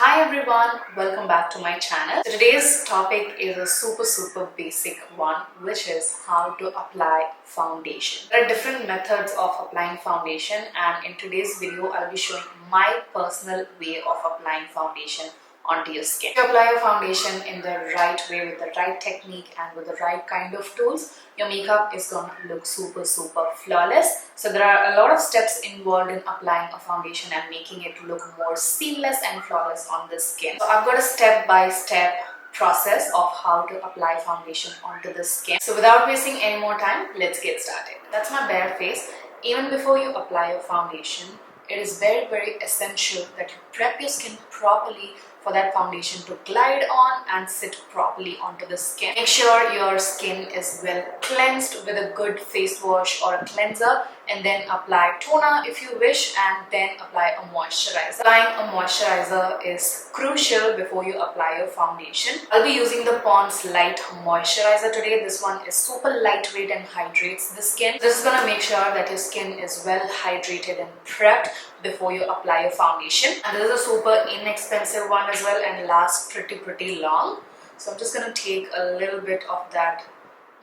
Hi everyone, welcome back to my channel. So today's topic is a super basic one, which is how to apply foundation. There are different methods of applying foundation, and in today's video I'll be showing my personal way of applying foundation onto your skin. If you apply your foundation in the right way, with the right technique and with the right kind of tools, your makeup is going to look super flawless. So there are a lot of steps involved in applying a foundation and making it look more seamless and flawless on the skin. So I've got a step-by-step process of how to apply foundation onto the skin. So without wasting any more time, let's get started. That's my bare face. Even before you apply your foundation, it is very essential that you prep your skin properly for that foundation to glide on and sit properly onto the skin. Make sure your skin is well cleansed with a good face wash or a cleanser, and then apply toner if you wish, and then apply a moisturizer. Applying a moisturizer is crucial before you apply your foundation. I'll be using the Pond's Light Moisturizer today. This one is super lightweight and hydrates the skin. This is gonna make sure that your skin is well hydrated and prepped before you apply your foundation. And this is a super inexpensive one as well and lasts pretty long. So I'm just gonna take a little bit of that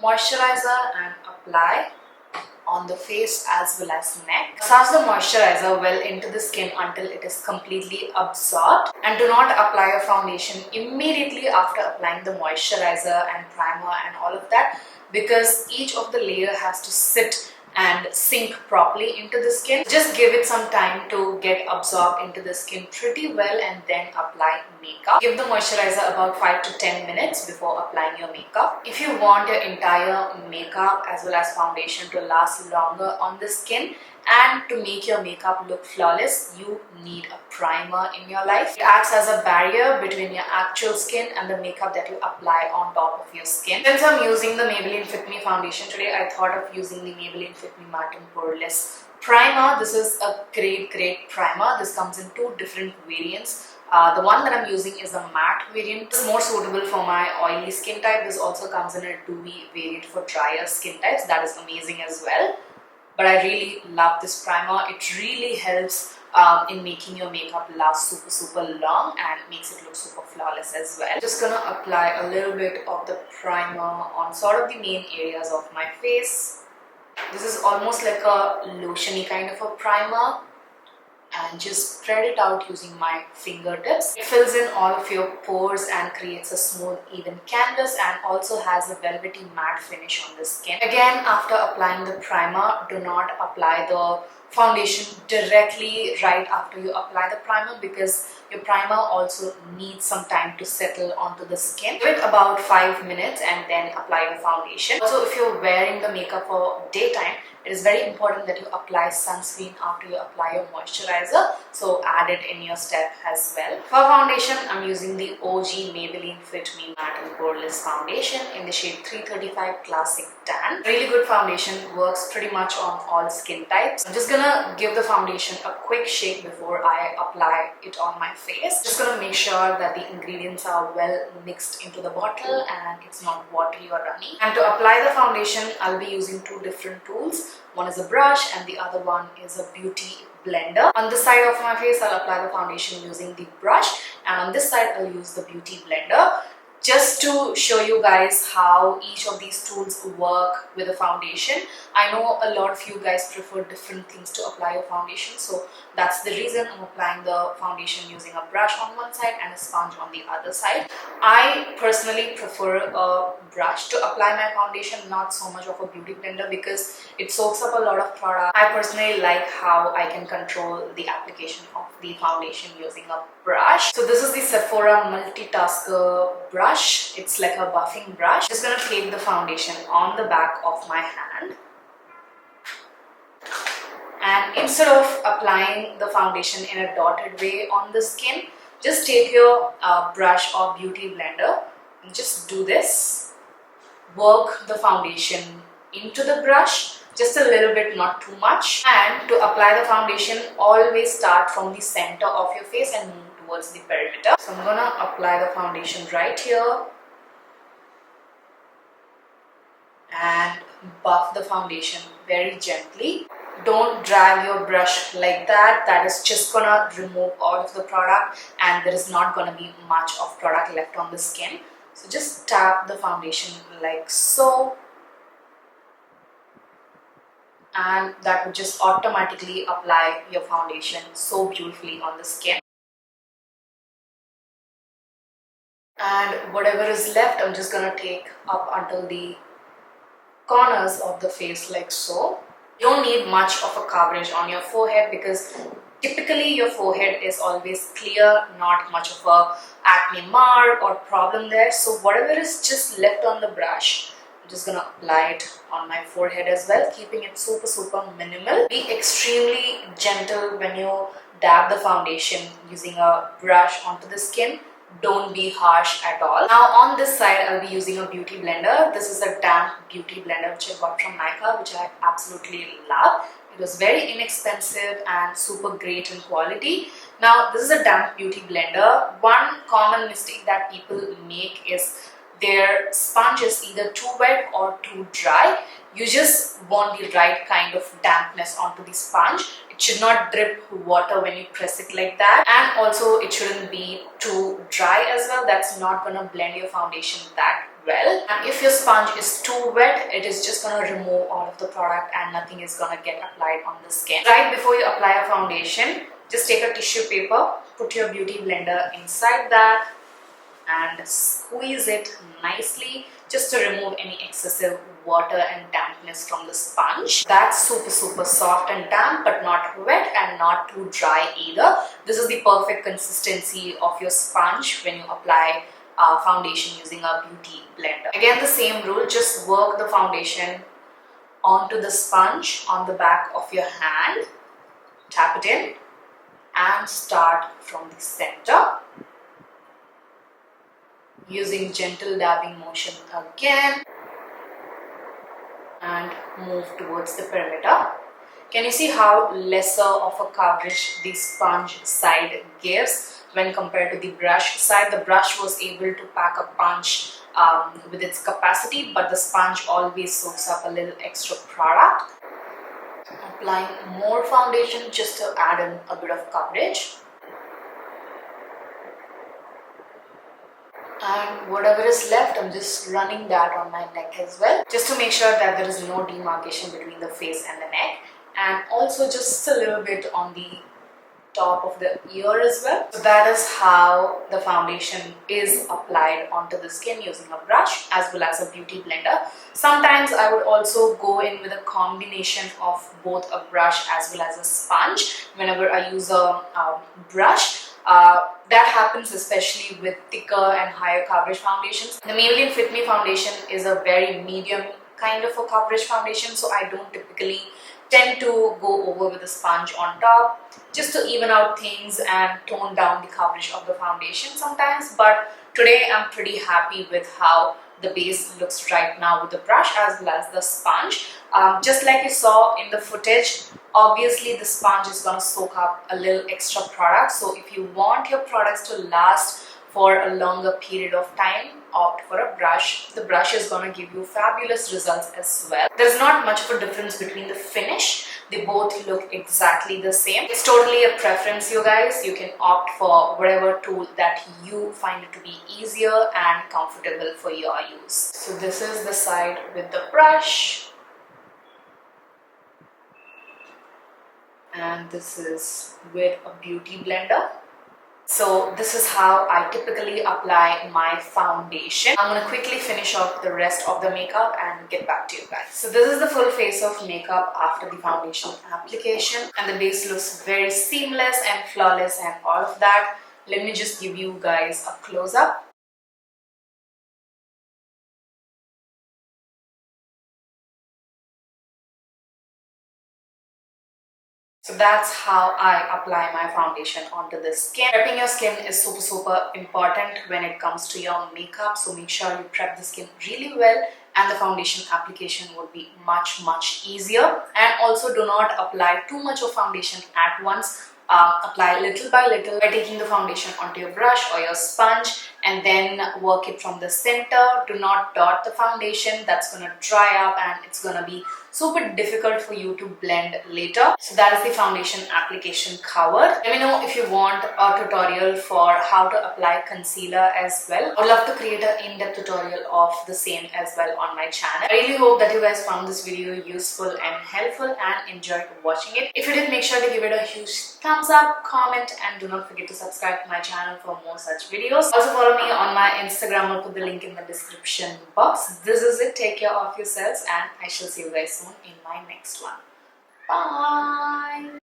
moisturizer and apply on the face as well as neck. Massage the moisturizer well into the skin until it is completely absorbed, and do not apply your foundation immediately after applying the moisturizer and primer and all of that, because each of the layer has to sit and sink properly into the skin. Just give it some time to get absorbed into the skin pretty well, and then apply makeup. Give the moisturizer about 5 to 10 minutes before applying your makeup. If you want your entire makeup as well as foundation to last longer on the skin and to make your makeup look flawless, you need a primer in your life. It acts as a barrier between your actual skin and the makeup that you apply on top of your skin. Since I'm using the Maybelline Fit Me foundation today, I thought of using the Maybelline Fit Me Matte+Poreless primer. This is a great primer. This comes in two different variants. The one that I'm using is a matte variant. It's more suitable for my oily skin type. This also comes in a dewy variant for drier skin types. That is amazing as well. But I really love this primer. It really helps in making your makeup last super long and makes it look super flawless as well. Just gonna apply a little bit of the primer on sort of the main areas of my face. This is almost like a lotiony kind of a primer, and just spread it out using my fingertips. It fills in all of your pores and creates a smooth, even canvas, and also has a velvety matte finish on the skin. Again, after applying the primer, do not apply the foundation directly right after you apply the primer, because your primer also needs some time to settle onto the skin. Give it about 5 minutes and then apply your foundation. Also, if you're wearing the makeup for daytime, it is very important that you apply sunscreen after you apply your moisturizer, so add it in your step as well. For foundation, I'm using the OG Maybelline Fit Me Matte+Poreless foundation in the shade 335 Classic Tan. Really good foundation, works pretty much on all skin types. I'm just gonna give the foundation a quick shake before I apply it on my face. Just gonna make sure that the ingredients are well mixed into the bottle and it's not watery or runny. And to apply the foundation, I'll be using two different tools. One is a brush and the other one is a beauty blender. On this side of my face, I'll apply the foundation using the brush, and on this side I'll use the beauty blender. Just to show you guys how each of these tools work with the foundation. I know a lot of you guys prefer different things to apply your foundation, so that's the reason I'm applying the foundation using a brush on one side and a sponge on the other side. I personally prefer a brush to apply my foundation, not so much of a beauty blender, because it soaks up a lot of product. I personally like how I can control the application of the foundation using a brush. So this is the Sephora Multitasker brush. It's like a buffing brush. Just gonna take the foundation on the back of my hand, and instead of applying the foundation in a dotted way on the skin, just take your brush or beauty blender and just do this. Work the foundation into the brush, just a little bit, not too much. And to apply the foundation, always start from the center of your face and move towards the perimeter. So I'm gonna apply the foundation right here and buff the foundation very gently. don't drag your brush like that. That is just gonna remove all of the product and there is not gonna be much of product left on the skin. So just tap the foundation like so, and that would just automatically apply your foundation so beautifully on the skin. And whatever is left, I'm just gonna take up until the corners of the face like so. You don't need much of a coverage on your forehead because typically your forehead is always clear, not much of a acne mark or problem there. So whatever is just left on the brush, I'm just gonna apply it on my forehead as well, keeping it super minimal. Be extremely gentle when you dab the foundation using a brush onto the skin. Don't be harsh at all. Now on this side, I'll be using a beauty blender. This is a damp beauty blender which I got from Nykaa, which I absolutely love. It was very inexpensive and super great in quality. Now this is a damp beauty blender. One common mistake that people make is their sponge is either too wet or too dry. You just want the right kind of dampness onto the sponge. It should not drip water when you press it like that, and also it shouldn't be too dry as well. That's not gonna blend your foundation that well. And if your sponge is too wet, it is just gonna remove all of the product and nothing is gonna get applied on the skin. Right before you apply a foundation, just take a tissue paper, put your beauty blender inside that and squeeze it nicely just to remove any excessive water and dampness from the sponge. That's super soft and damp, but not wet and not too dry either. This is the perfect consistency of your sponge when you apply foundation using a beauty blender. Again, the same rule, just work the foundation onto the sponge on the back of your hand, tap it in and start from the center. Using gentle dabbing motion again and move towards the perimeter. Can you see how lesser of a coverage the sponge side gives when compared to the brush side? The brush was able to pack a punch with its capacity, but the sponge always soaks up a little extra product. Applying more foundation just to add in a bit of coverage. And whatever is left, I'm just running that on my neck as well, just to make sure that there is no demarcation between the face and the neck, and also just a little bit on the top of the ear as well. So that is how the foundation is applied onto the skin using a brush as well as a beauty blender. Sometimes I would also go in with a combination of both a brush as well as a sponge whenever I use a brush. That happens especially with thicker and higher coverage foundations. The Maybelline Fit Me foundation is a very medium kind of a coverage foundation, so I don't typically tend to go over with a sponge on top just to even out things and tone down the coverage of the foundation sometimes. But today I'm pretty happy with how the base looks right now with the brush as well as the sponge. Just like you saw in the footage, obviously the sponge is going to soak up a little extra product. So if you want your products to last for a longer period of time, opt for a brush. The brush is going to give you fabulous results as well. There's not much of a difference between the finish. They both look exactly the same. It's totally a preference, you guys. You can opt for whatever tool that you find it to be easier and comfortable for your use. So this is the side with the brush. And this is with a beauty blender. So this is how I typically apply my foundation. I'm going to quickly finish off the rest of the makeup and get back to you guys. So this is the full face of makeup after the foundation application, and the base looks very seamless and flawless and all of that. Let me just give you guys a close-up. So that's how I apply my foundation onto the skin. Prepping your skin is super important when it comes to your makeup. So make sure you prep the skin really well, and the foundation application would be much easier. And also do not apply too much of foundation at once. Apply little by little by taking the foundation onto your brush or your sponge and then work it from the center. Do not dot the foundation. That's going to dry up and it's going to be super difficult for you to blend later. So that is the foundation application covered. Let me know if you want a tutorial for how to apply concealer as well. I would love to create an in-depth tutorial of the same as well on my channel. I really hope that you guys found this video useful and helpful and enjoyed watching it. If you did, make sure to give it a huge thumbs up, comment, and do not forget to subscribe to my channel for more such videos. Also follow me on my Instagram. I'll put the link in the description box. This is it. Take care of yourselves and I shall see you guys soon in my next one. Bye!